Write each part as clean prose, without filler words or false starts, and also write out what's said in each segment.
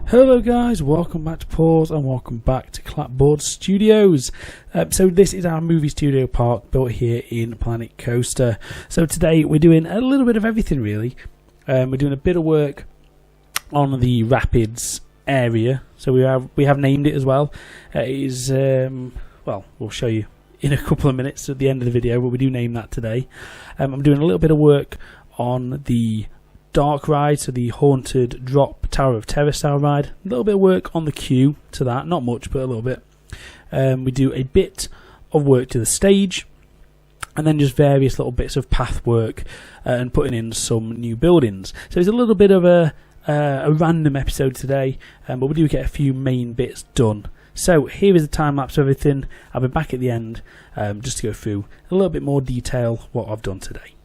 Hello guys, welcome back to Pause and welcome back to Clapboard Studios. So this is our movie studio park built here in Planet Coaster. So today we're doing a little bit of everything really. We're doing a bit of work on the Rapids area. So we have named it as well. It is, well, we'll show you in a couple of minutes at the end of the video, but we do name that today. I'm doing a little bit of work on the dark ride, so the haunted drop Tower of Terror style ride. A little bit of work on the queue to that, not much but a little bit. We do a bit of work to the stage and then just various little bits of path work and putting in some new buildings. So it's a little bit of a random episode today, but we do get a few main bits done. So here is a time lapse of everything. I'll be back at the end just to go through a little bit more detail what I've done today.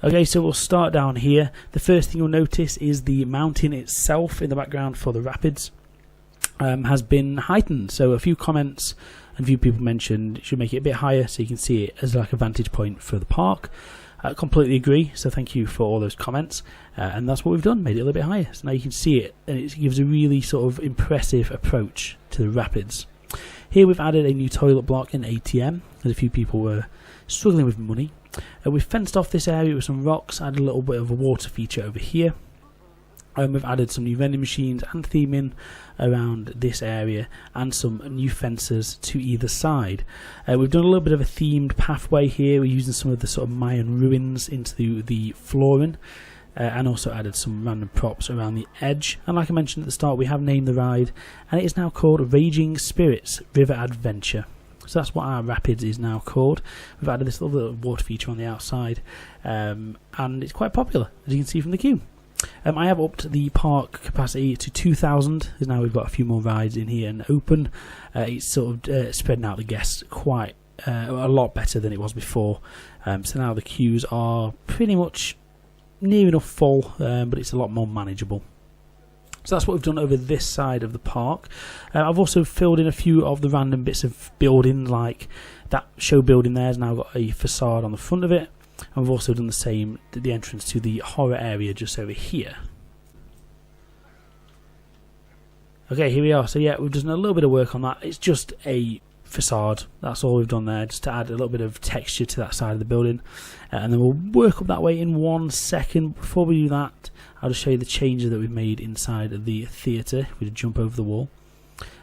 Okay, so we'll start down here. The first thing you'll notice is the mountain itself in the background for the rapids has been heightened. So a few comments and a few people mentioned it should make it a bit higher so you can see it as like a vantage point for the park. I completely agree, so thank you for all those comments, and that's what we've done, made it a little bit higher. So now you can see it, and it gives a really sort of impressive approach to the rapids. Here we've added a new toilet block and ATM, as a few people were struggling with money. We've fenced off this area with some rocks, added a little bit of a water feature over here. We've added some new vending machines and theming around this area and some new fences to either side. We've done a little bit of a themed pathway here. We're using some of the sort of Mayan ruins into the flooring and also added some random props around the edge. And like I mentioned at the start, we have named the ride and it is now called Raging Spirits River Adventure. So that's what our rapids is now called. We've added this little water feature on the outside and it's quite popular, as you can see from the queue. I have upped the park capacity to 2,000, because now we've got a few more rides in here and open. It's sort of spreading out the guests quite a lot better than it was before. So now the queues are pretty much near enough full, but it's a lot more manageable. So that's what we've done over this side of the park. I've also filled in a few of the random bits of building, like that show building there has now got a facade on the front of it. And we've also done the same at the entrance to the horror area just over here. Okay, here we are. So yeah, we've done a little bit of work on that. It's just a facade. That's all we've done there, just to add a little bit of texture to that side of the building. And then we'll work up that way in 1 second. Before we do that, I'll just show you the changes that we've made inside of the theatre. If we jump over the wall.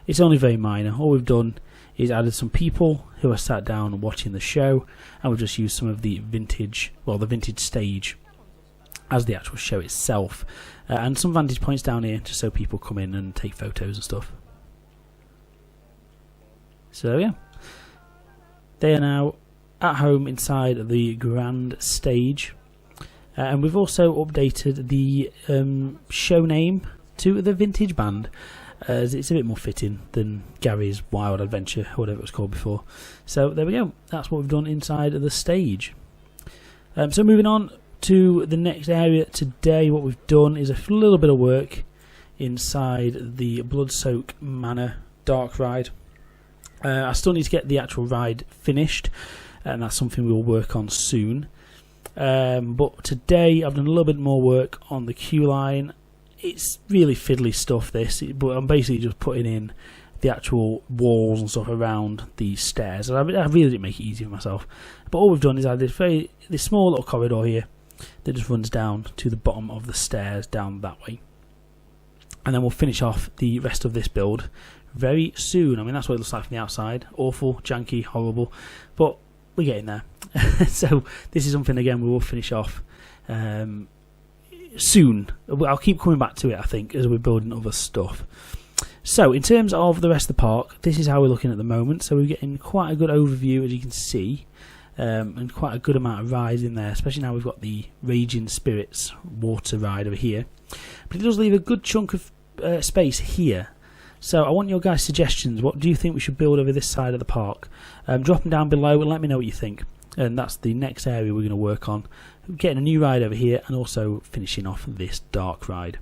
It's only very minor. All we've done is added some people who are sat down watching the show, and we've just used some of the vintage stage as the actual show itself, and some vantage points down here just so people come in and take photos and stuff. So yeah, they are now at home inside the grand stage, and we've also updated the show name to the Vintage Band, as it's a bit more fitting than Gary's Wild Adventure, or whatever it was called before. So there we go, that's what we've done inside of the stage. So moving on to the next area today, what we've done is a little bit of work inside the Bloodsoak Manor Dark Ride. I still need to get the actual ride finished, and that's something we'll work on soon. But today I've done a little bit more work on the queue line. It's really fiddly stuff, this, but I'm basically just putting in the actual walls and stuff around the stairs. And I really didn't make it easy for myself. But all we've done is added this small little corridor here that just runs down to the bottom of the stairs down that way. And then we'll finish off the rest of this build very soon. I mean, that's what it looks like from the outside. Awful, janky, horrible, but we're getting there. So this is something, again, we will finish off soon. I'll keep coming back to it, I think, as we're building other stuff. So in terms of the rest of the park, this is how we're looking at the moment. So we're getting quite a good overview, as you can see, and quite a good amount of rides in there, especially now we've got the Raging Spirits water ride over here. But it does leave a good chunk of space here. So I want your guys' suggestions. What do you think we should build over this side of the park? Drop them down below and let me know what you think. And that's the next area we're going to work on. Getting a new ride over here and also finishing off this dark ride.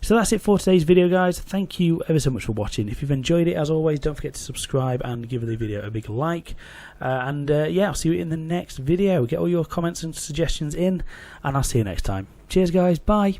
So that's it for today's video, guys. Thank you ever so much for watching. If you've enjoyed it, as always, don't forget to subscribe and give the video a big like. Yeah, I'll see you in the next video. Get all your comments and suggestions in, and I'll see you next time. Cheers, guys. Bye.